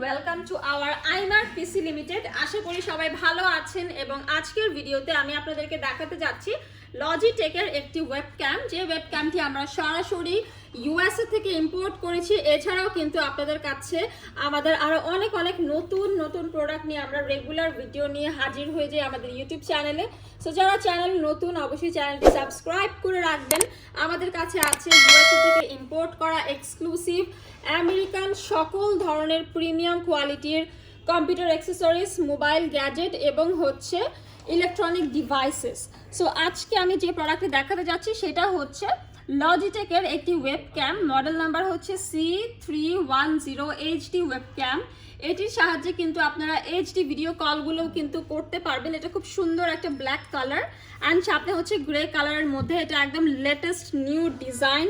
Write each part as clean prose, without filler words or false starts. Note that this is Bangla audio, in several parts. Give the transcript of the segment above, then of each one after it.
Welcome to our iMart PC limited. আশা করি সবাই ভালো আছেন এবং আজকের ভিডিওতে আমি আপনাদেরকে দেখাতে যাচ্ছি Logitech এর একটি ওয়েবক্যাম, যে ওয়েবক্যামটি আমরা সরাসরি ইউএসএ থেকে ইম্পোর্ট করেছি। এছাড়াও কিন্তু আপনাদের কাছে আমাদের আরো অনেক নতুন প্রোডাক্ট নিয়ে আমরা রেগুলার ভিডিও নিয়ে হাজির হয়ে যাই আমাদের ইউটিউব চ্যানেলে। সো যারা চ্যানেল নতুন অবশ্যই চ্যানেলটি সাবস্ক্রাইব করে রাখবেন। আমাদের কাছে আছে ইউএসএ থেকে ইম্পোর্ট করা এক্সক্লুসিভ আমেরিকান সকল ধরনের প্রিমিয়াম কোয়ালিটির কম্পিউটার অ্যাক্সেসরিজ, মোবাইল গ্যাজেট এবং হচ্ছে ইলেকট্রনিক ডিভাইসেস। সো আজকে আমি যে প্রোডাক্টটি দেখাতে যাচ্ছি সেটা হচ্ছে Logitech এর একটি ওয়েবক্যাম, মডেল নাম্বার হচ্ছে C310 HD ওয়েবক্যাম। এটির সাহায্যে কিন্তু আপনারা এইচডি ভিডিও কলগুলোও কিন্তু করতে পারবেন। এটা খুব সুন্দর একটা ব্ল্যাক কালার অ্যান্ড সামনে হচ্ছে গ্রে কালারের মধ্যে। এটা একদম লেটেস্ট নিউ ডিজাইন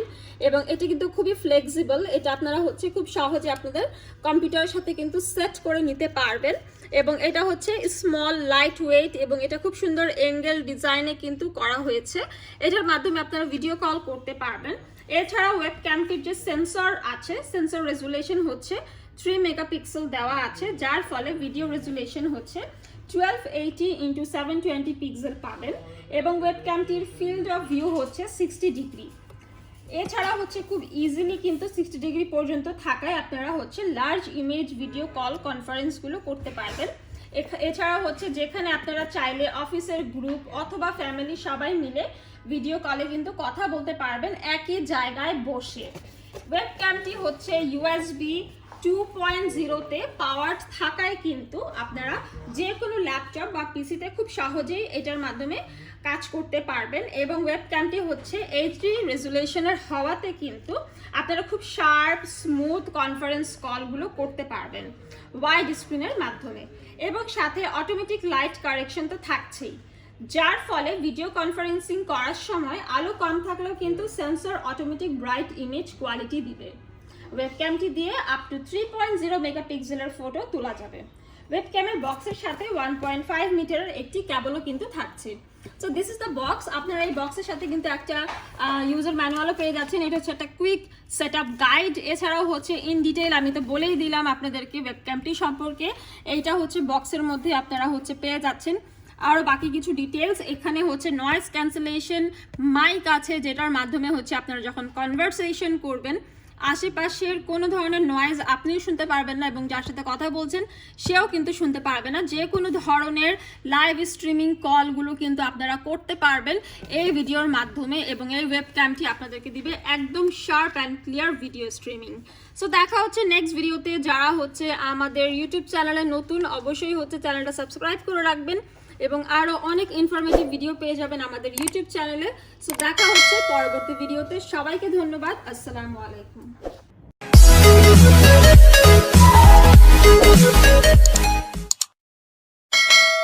এবং এটি কিন্তু খুবই ফ্লেক্সিবল। এটা আপনারা হচ্ছে খুব সহজে আপনাদের কম্পিউটারের সাথে কিন্তু সেট করে নিতে পারবেন এবং এটা হচ্ছে স্মল লাইট ওয়েট এবং এটা খুব সুন্দর অ্যাঙ্গেল ডিজাইনে কিন্তু করা হয়েছে। এটার মাধ্যমে আপনারা ভিডিও কল করতে পারবেন। এছাড়া ওয়েবক্যামটির যে সেন্সর আছে, সেন্সর রেজুলেশন হচ্ছে 3 মেগাপিক্সেল দেওয়া আছে, যার ফলে ভিডিও রেজুলেশন হচ্ছে 1280x720 পিক্সেল পাবেন এবং ওয়েবক্যামটির ফিল্ড অফ ভিউ হচ্ছে 60 ডিগ্রি। এছাড়া হচ্ছে খুব ইজিলি কিন্তু 60 ডিগ্রি পর্যন্ত থাকায় আপনারা হচ্ছে লার্জ ইমেজ ভিডিও কল কনফারেন্সগুলো করতে পারবেন। এছাড়া হচ্ছে যেখানে আপনারা চাইলে অফিসের গ্রুপ অথবা ফ্যামিলি সবাই মিলে ভিডিও কলে কিন্তু কথা বলতে পারবেন একই জায়গায় বসে। ওয়েবক্যামটি হচ্ছে USB 2.0 তে পাওয়ার্ড থাকায় কিন্তু আপনারা যে কোনো ল্যাপটপ বা পিসিতে খুব সহজেই এটার মাধ্যমে কাজ করতে পারবেন এবং ওয়েবক্যামটি হচ্ছে এইচডি রেজুলেশনের হওয়াতে কিন্তু আপনারা খুব শার্প স্মুথ কনফারেন্স কলগুলো করতে পারবেন ওয়াইড স্ক্রিনের মাধ্যমে এবং সাথে অটোমেটিক লাইট কারেকশন তো থাকছেই, যার ফলে ভিডিও কনফারেন্সিং করার সময় আলো কম থাকলেও কিন্তু sensor automatic bright image quality দিবে। ওয়েবক্যামটি দিয়ে আপ টু 3.0 মেগাপিক্সেলের ফটো তোলা যাবে। ওয়েবক্যামের বক্সের সাথে 1.5 মিটারের একটি কেবলও কিন্তু থাকছে। So this is the box. আপনারা এই বক্সের সাথে কিন্তু একটা ইউজার ম্যানুয়ালও পেয়ে যাচ্ছেন। এটা হচ্ছে একটা কুইক সেটআপ গাইড। এছাড়াও হচ্ছে ইন ডিটেইল আমি তো বলেই দিলাম আপনাদেরকে ওয়েবক্যামটি সম্পর্কে। এইটা হচ্ছে বক্সের মধ্যে আপনারা হচ্ছে পেয়ে যাচ্ছেন আরও বাকি কিছু ডিটেলস। এখানে হচ্ছে নয়েজ ক্যান্সেলেশন মাইক আছে, যেটার মাধ্যমে হচ্ছে আপনারা যখন কনভারসেশন করবেন আশেপাশের কোনো ধরনের নয়েজ আপনিও শুনতে পারবেন না এবং যার সাথে কথা বলছেন সেও কিন্তু শুনতে পারবে না। যে কোনো ধরনের লাইভ স্ট্রিমিং কলগুলো কিন্তু আপনারা করতে পারবেন এই ভিডিওর মাধ্যমে এবং এই ওয়েবক্যামটি আপনাদেরকে দিবে একদম sharp and clear video streaming. So দেখা হচ্ছে নেক্সট ভিডিওতে। যারা হচ্ছে আমাদের ইউটিউব চ্যানেলে নতুন অবশ্যই হচ্ছে চ্যানেলটা সাবস্ক্রাইব করে রাখবেন এবং আরও অনেক ইনফরমেটিভ ভিডিও পেয়ে যাবেন আমাদের ইউটিউব চ্যানেলে। সো দেখা হচ্ছে পরবর্তী ভিডিওতে। সবাইকে ধন্যবাদ। আসসালামু আলাইকুম।